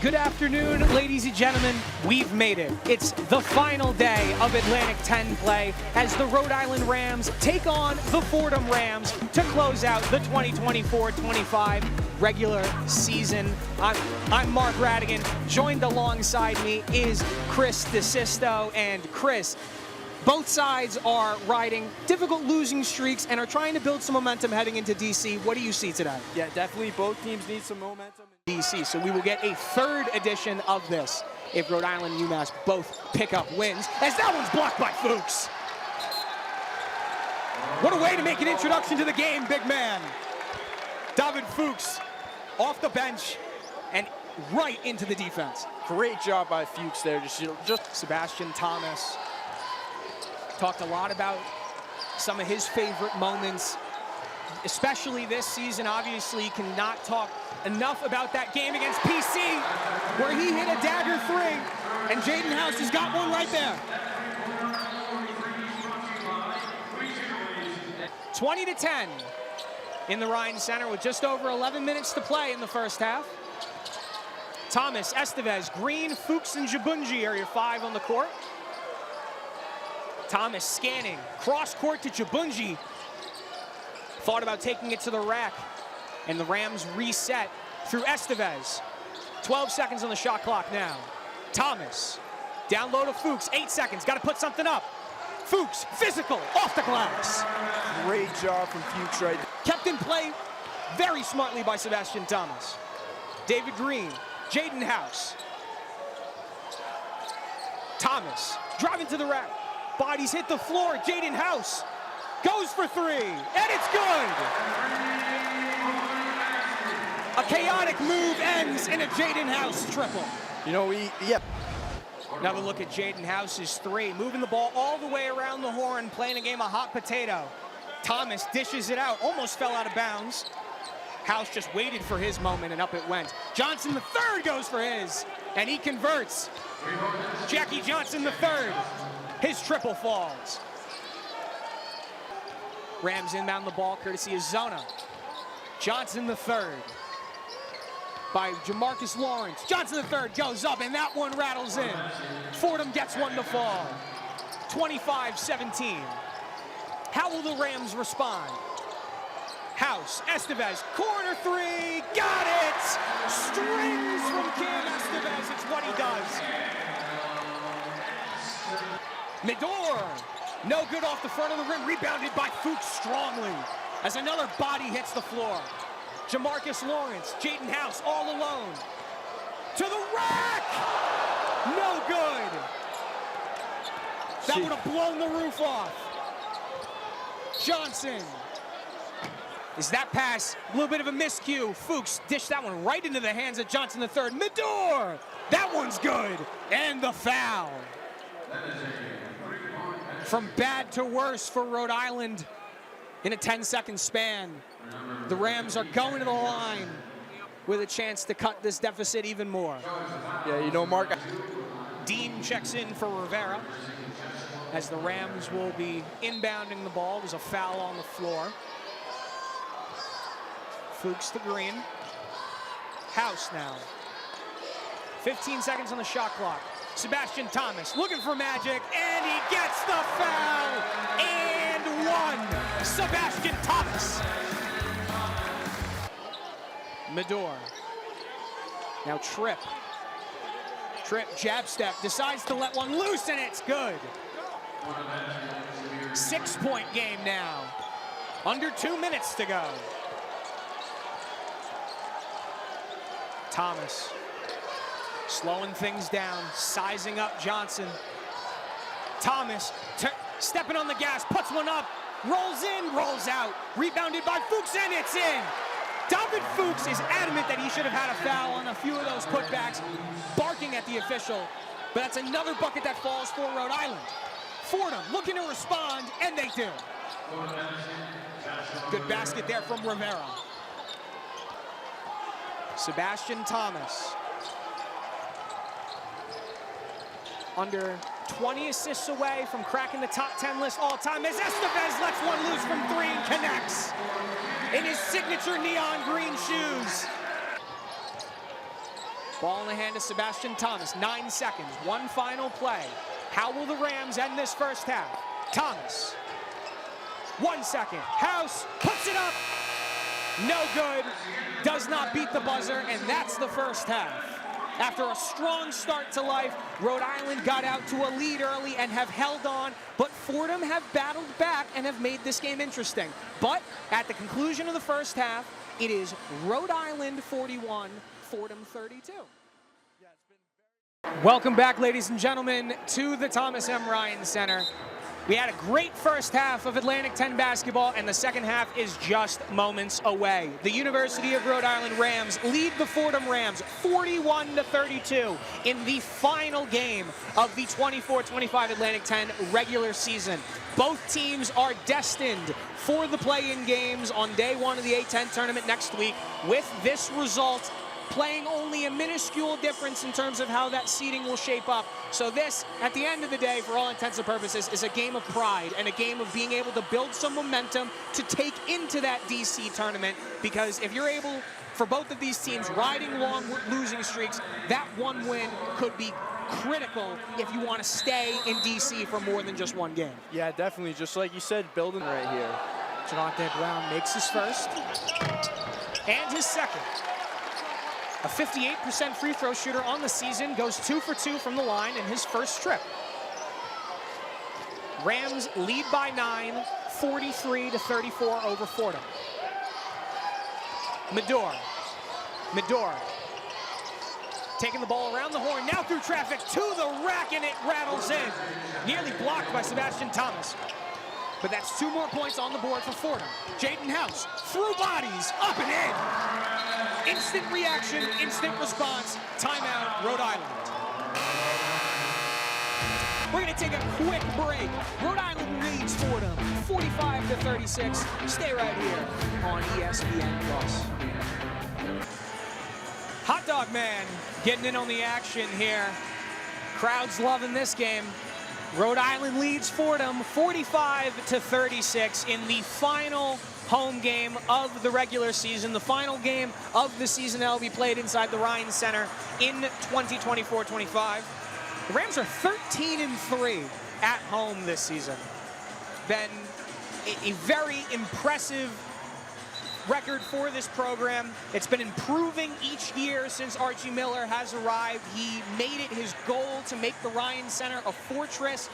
Good afternoon, ladies and gentlemen. We've made it. It's the final day of Atlantic 10 play as the Rhode Island Rams take on the Fordham Rams to close out the 2024-25 regular season. I'm Mark Radigan. Joined alongside me is Chris DeSisto. And Chris, both sides are riding difficult losing streaks and are trying to build some momentum heading into DC. What do you see today? Yeah, definitely both teams need some momentum. DC, so we will get a third edition of this if Rhode Island and UMass both pick up wins, as that one's blocked by Fuchs. What a way to make an introduction to the game, big man. David Fuchs off the bench and right into the defense. Great job by Fuchs there. Just Sebastian Thomas talked a lot about some of his favorite moments, especially this season. Obviously, cannot talk enough about that game against PC, where he hit a dagger three, and Jaden House has got one right there. 20-10 in the Ryan Center with just over 11 minutes to play in the first half. Thomas, Estevez, Green, Fuchs, and Jabunji are your five on the court. Thomas scanning, cross court to Jabunji. Thought about taking it to the rack, and the Rams reset through Estevez. 12 seconds on the shot clock now. Thomas, down low to Fuchs, 8 seconds, gotta put something up. Fuchs, physical, off the glass. great job from Fuchs right there. Kept in play very smartly by Sebastian Thomas. David Green, Jaden House. Thomas, driving to the rack. Bodies hit the floor, Jaden House goes for three, and it's good. A chaotic move ends in a Jaden House triple. You know, Another look at Jaden House's three, moving the ball all the way around the horn, playing a game of hot potato. Thomas dishes it out, almost fell out of bounds. House just waited for his moment, and up it went. Johnson the third goes for his, and he converts. Jackie Johnson the third, his triple falls. Rams inbound the ball courtesy of Zona. Johnson the third by Jamarcus Lawrence. Johnson the third goes up, and that one rattles in. Fordham gets one to fall. 25-17. How will the Rams respond? House, Estevez, corner three, got it! Strings from Cam Estevez, it's what he does. Medor, no good off the front of the rim, rebounded by Fuchs strongly as another body hits the floor. Jamarcus Lawrence, Jaden House all alone. To the rack! No good. That would have blown the roof off. Johnson. Is that pass a little bit of a miscue? Fuchs dished that one right into the hands of Johnson the third. Medor, that one's good. And the foul. From bad to worse for Rhode Island in a 10-second span. The Rams are going to the line with a chance to cut this deficit even more. Yeah, you know, Mark. Dean checks in for Rivera as the Rams will be inbounding the ball. There's a foul on the floor. Fuchs to Green. House now. 15 seconds on the shot clock. Sebastian Thomas looking for magic, and he gets the foul, and one. Sebastian Thomas. Medor. Now Tripp, jab step, decides to let one loose, and it's good. 6-point game now. Under 2 minutes to go. Thomas slowing things down, sizing up Johnson. Thomas stepping on the gas, puts one up, rolls in, rolls out. Rebounded by Fuchs, and it's in. David Fuchs is adamant that he should have had a foul on a few of those putbacks, barking at the official, but that's another bucket that falls for Rhode Island. Fordham looking to respond, and they do. Good basket there from Rivera. Sebastian Thomas. Under 20 assists away from cracking the top 10 list all time as Estevez lets one loose from three and connects in his signature neon green shoes. Ball in the hand of Sebastian Thomas. 9 seconds. One final play. How will the Rams end this first half? Thomas. 1 second. House puts it up. No good. Does not beat the buzzer, and that's the first half. After a strong start to life, Rhode Island got out to a lead early and have held on, but Fordham have battled back and have made this game interesting. But at the conclusion of the first half, it is Rhode Island 41, Fordham 32. Welcome back, ladies and gentlemen, to the Thomas M. Ryan Center. We had a great first half of Atlantic 10 basketball, and the second half is just moments away. The University of Rhode Island Rams lead the Fordham Rams 41-32 in the final game of the 24-25 Atlantic 10 regular season. Both teams are destined for the play-in games on day one of the A10 tournament next week. With this result, playing only a minuscule difference in terms of how that seeding will shape up. So this, at the end of the day, for all intents and purposes, is a game of pride and a game of being able to build some momentum to take into that DC tournament. Because if you're able, for both of these teams, riding long losing streaks, that one win could be critical if you want to stay in DC for more than just one game. Yeah, definitely. Just like you said, building right here. Javante Brown makes his first and his second. A 58% free throw shooter on the season, goes 2 for 2 from the line in his first trip. Rams lead by 9, 43-34 over Fordham. Medor. Taking the ball around the horn, now through traffic to the rack, and it rattles in. Nearly blocked by Sebastian Thomas. But that's 2 more points on the board for Fordham. Jaden House, through bodies, up and in. Instant reaction, instant response. Timeout, Rhode Island. We're gonna take a quick break. Rhode Island leads Fordham 45-36. Stay right here on ESPN+. Hot Dog Man getting in on the action here. Crowd's loving this game. Rhode Island leads Fordham 45-36 in the final home game of the regular season, the final game of the season that will be played inside the Ryan Center in 2024-25. The Rams are 13-3 at home this season. Been a very impressive record for this program. It's been improving each year since Archie Miller has arrived. He made it his goal to make the Ryan Center a fortress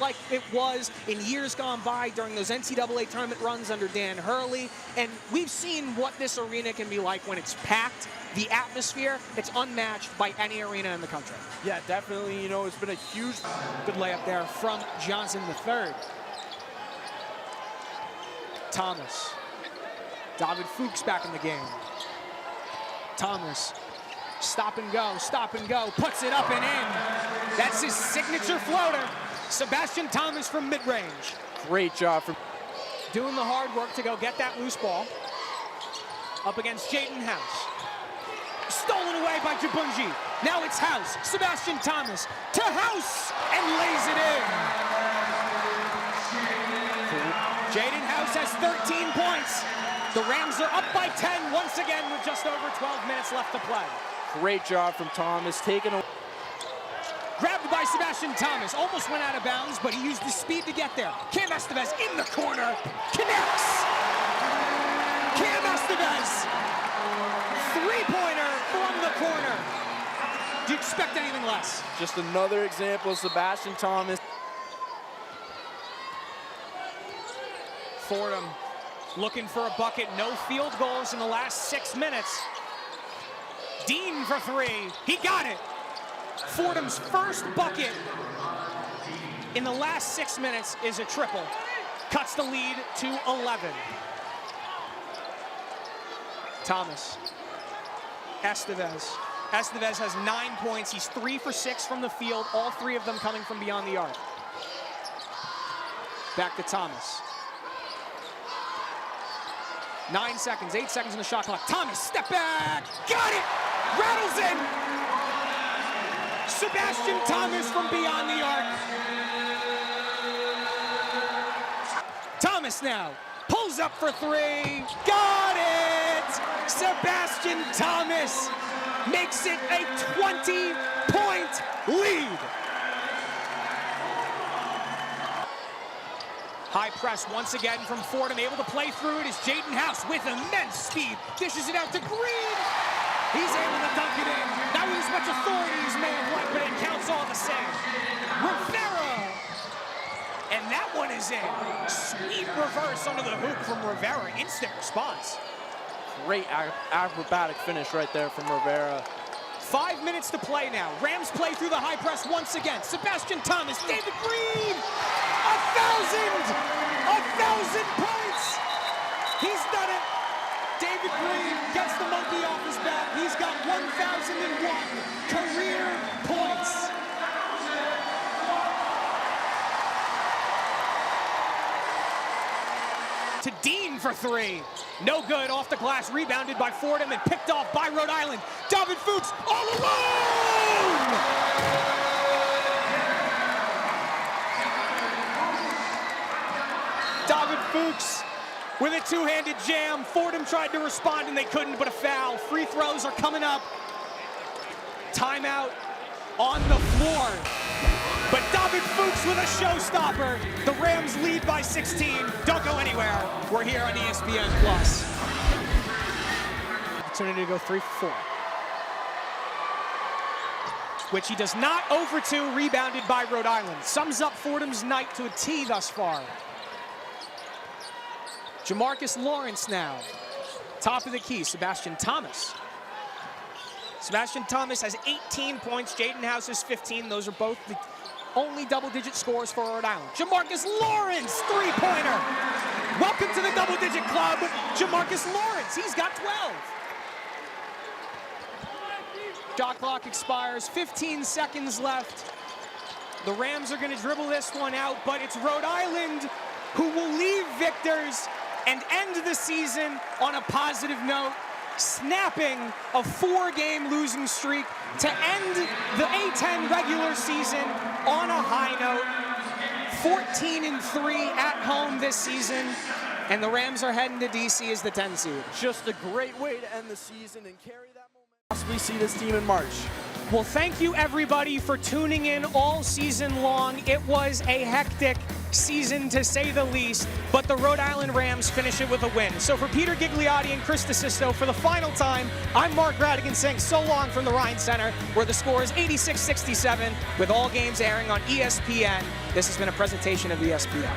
like it was in years gone by during those NCAA tournament runs under Dan Hurley. And we've seen what this arena can be like when it's packed. The atmosphere, it's unmatched by any arena in the country. Yeah, definitely. You know, it's been a huge... Good layup there from Johnson III. Thomas. David Fuchs back in the game. Thomas, stop and go, puts it up and in. That's his signature floater. Sebastian Thomas from mid-range. Great job from... Doing the hard work to go get that loose ball. Up against Jaden House. Stolen away by Jabunji. Now it's House, Sebastian Thomas to House, and lays it in. Jaden House has 13 points. The Rams are up by 10 once again with just over 12 minutes left to play. Great job from Thomas, taking a... Grabbed by Sebastian Thomas, almost went out of bounds, but he used his speed to get there. Cam Estevez in the corner, connects! Cam Estevez, three-pointer from the corner. Do you expect anything less? Just another example of Sebastian Thomas. Fordham looking for a bucket, no field goals in the last 6 minutes. Dean for 3, he got it. Fordham's first bucket in the last 6 minutes is a triple. Cuts the lead to 11. Thomas, Estevez. Estevez has 9 points, he's 3 for 6 from the field, all 3 of them coming from beyond the arc. Back to Thomas. 9 seconds, 8 seconds in the shot clock. Thomas, step back, got it! Rattles in! Sebastian Thomas from beyond the arc. Thomas now, pulls up for 3, got it! Sebastian Thomas makes it a 20-point lead. High press once again from Fordham, able to play through it is Jaden House with immense speed. Dishes it out to Green. He's able to dunk it in. Not with as much authority as may have liked, but it counts all the same. Rivera. And that one is in. Sweet reverse under the hoop from Rivera. Instant response. Great acrobatic finish right there from Rivera. 5 minutes to play now. Rams play through the high press once again. Sebastian Thomas, David Green. 1,000 points. He's done it. David Green gets the monkey off his back. He's got 1,001 career points. To Dean for three. No good, off the glass, rebounded by Fordham and picked off by Rhode Island. David Fuchs all alone! David Fuchs with a two-handed jam. Fordham tried to respond and they couldn't, but a foul. Free throws are coming up. Timeout on the floor. But David Fuchs with a showstopper. The Rams lead by 16. Don't go anywhere. We're here on ESPN+. Opportunity to go 3 for 4. Which he does not. 0 for 2, rebounded by Rhode Island. Sums up Fordham's night to a T thus far. Jamarcus Lawrence now. Top of the key, Sebastian Thomas. Sebastian Thomas has 18 points. Jaden House has 15. Those are both the only double-digit scores for Rhode Island. Jamarcus Lawrence, three-pointer. Welcome to the double-digit club, Jamarcus Lawrence. He's got 12. Shot clock expires, 15 seconds left. The Rams are going to dribble this one out, but it's Rhode Island who will leave victors and end the season on a positive note, snapping a 4-game losing streak to end the A-10 regular season on a high note. 14-3 at home this season, and the Rams are heading to DC as the 10 seed. Just a great way to end the season and carry that momentum. Possibly see this team in March. Well, thank you everybody for tuning in all season long. It was a hectic season to say the least, but the Rhode Island Rams finish it with a win. So for Peter Gigliotti and Chris DeSisto, for the final time, I'm Mark Radigan saying so long from the Ryan Center, where the score is 86-67, with all games airing on ESPN. This has been a presentation of ESPN.